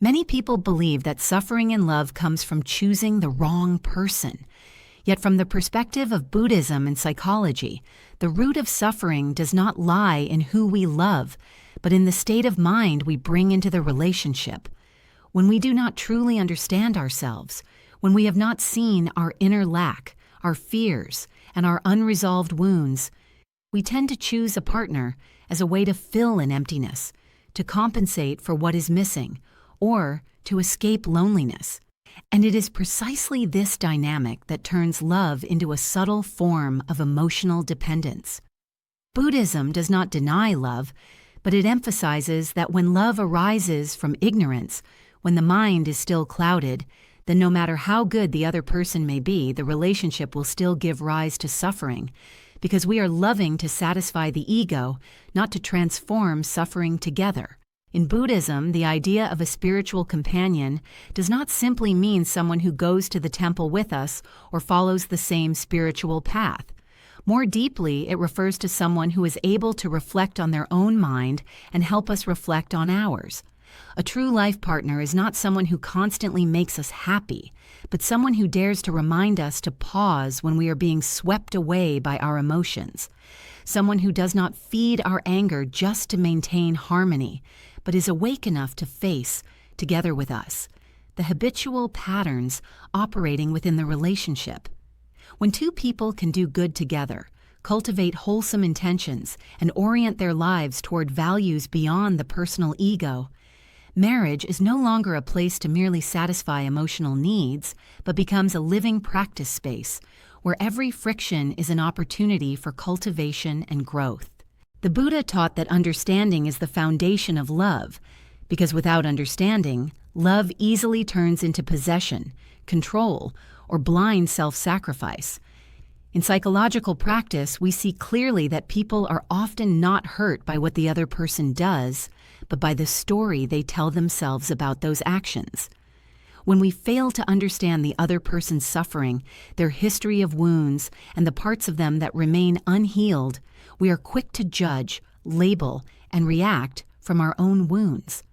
Many people believe that suffering in love comes from choosing the wrong person. Yet from the perspective of Buddhism and psychology, the root of suffering does not lie in who we love, but in the state of mind we bring into the relationship. When we do not truly understand ourselves, when we have not seen our inner lack, our fears, and our unresolved wounds, we tend to choose a partner as a way to fill an emptiness, to compensate for what is missing, or to escape loneliness. And it is precisely this dynamic that turns love into a subtle form of emotional dependence. Buddhism does not deny love, but it emphasizes that when love arises from ignorance, when the mind is still clouded, then no matter how good the other person may be, the relationship will still give rise to suffering, because we are loving to satisfy the ego, not to transform suffering together. In Buddhism, the idea of a spiritual companion does not simply mean someone who goes to the temple with us or follows the same spiritual path. More deeply, it refers to someone who is able to reflect on their own mind and help us reflect on ours. A true life partner is not someone who constantly makes us happy, but someone who dares to remind us to pause when we are being swept away by our emotions. Someone who does not feed our anger just to maintain harmony, but is awake enough to face, together with us, the habitual patterns operating within the relationship. When two people can do good together, cultivate wholesome intentions, and orient their lives toward values beyond the personal ego, marriage is no longer a place to merely satisfy emotional needs, but becomes a living practice space where every friction is an opportunity for cultivation and growth. The Buddha taught that understanding is the foundation of love, because without understanding, love easily turns into possession, control, or blind self-sacrifice. In psychological practice, we see clearly that people are often not hurt by what the other person does, but by the story they tell themselves about those actions. When we fail to understand the other person's suffering, their history of wounds, and the parts of them that remain unhealed, we are quick to judge, label, and react from our own wounds.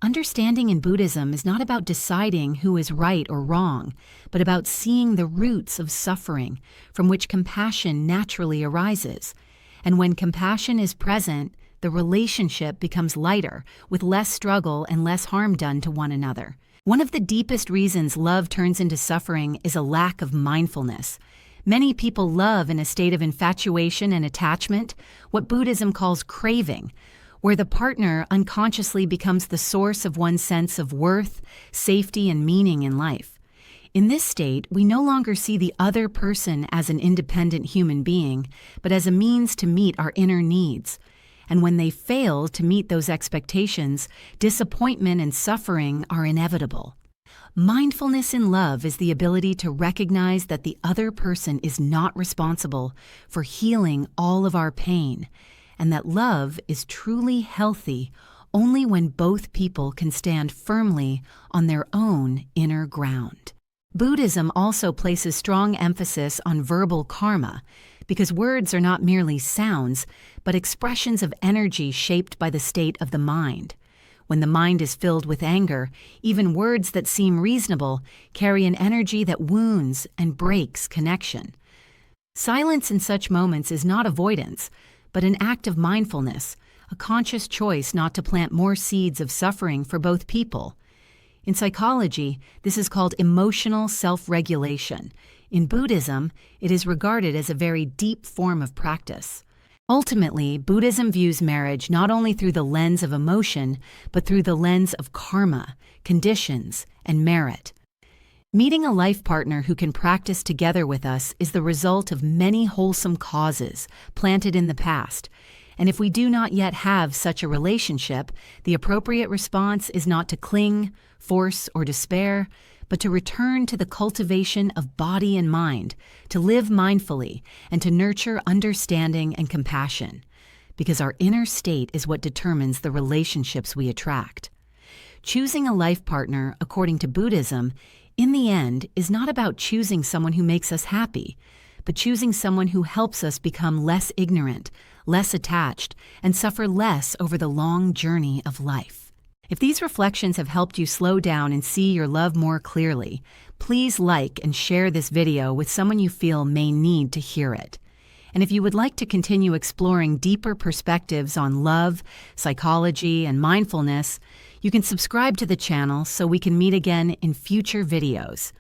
Understanding in Buddhism is not about deciding who is right or wrong, but about seeing the roots of suffering from which compassion naturally arises. And when compassion is present, the relationship becomes lighter, with less struggle and less harm done to one another. One of the deepest reasons love turns into suffering is a lack of mindfulness. Many people love in a state of infatuation and attachment, what Buddhism calls craving, where the partner unconsciously becomes the source of one's sense of worth, safety, and meaning in life. In this state, we no longer see the other person as an independent human being, but as a means to meet our inner needs. And when they fail to meet those expectations, disappointment and suffering are inevitable. Mindfulness in love is the ability to recognize that the other person is not responsible for healing all of our pain, and that love is truly healthy only when both people can stand firmly on their own inner ground. Buddhism also places strong emphasis on verbal karma, because words are not merely sounds, but expressions of energy shaped by the state of the mind. When the mind is filled with anger, even words that seem reasonable carry an energy that wounds and breaks connection. Silence in such moments is not avoidance, but an act of mindfulness, a conscious choice not to plant more seeds of suffering for both people. In psychology, this is called emotional self-regulation. In Buddhism, it is regarded as a very deep form of practice. Ultimately, Buddhism views marriage not only through the lens of emotion, but through the lens of karma, conditions, and merit. Meeting a life partner who can practice together with us is the result of many wholesome causes planted in the past. And if we do not yet have such a relationship, the appropriate response is not to cling, force, or despair, but to return to the cultivation of body and mind, to live mindfully, and to nurture understanding and compassion, because our inner state is what determines the relationships we attract. Choosing a life partner, according to Buddhism, in the end, is not about choosing someone who makes us happy, but choosing someone who helps us become less ignorant, less attached, and suffer less over the long journey of life. If these reflections have helped you slow down and see your love more clearly, please like and share this video with someone you feel may need to hear it. And if you would like to continue exploring deeper perspectives on love, psychology, and mindfulness, you can subscribe to the channel so we can meet again in future videos.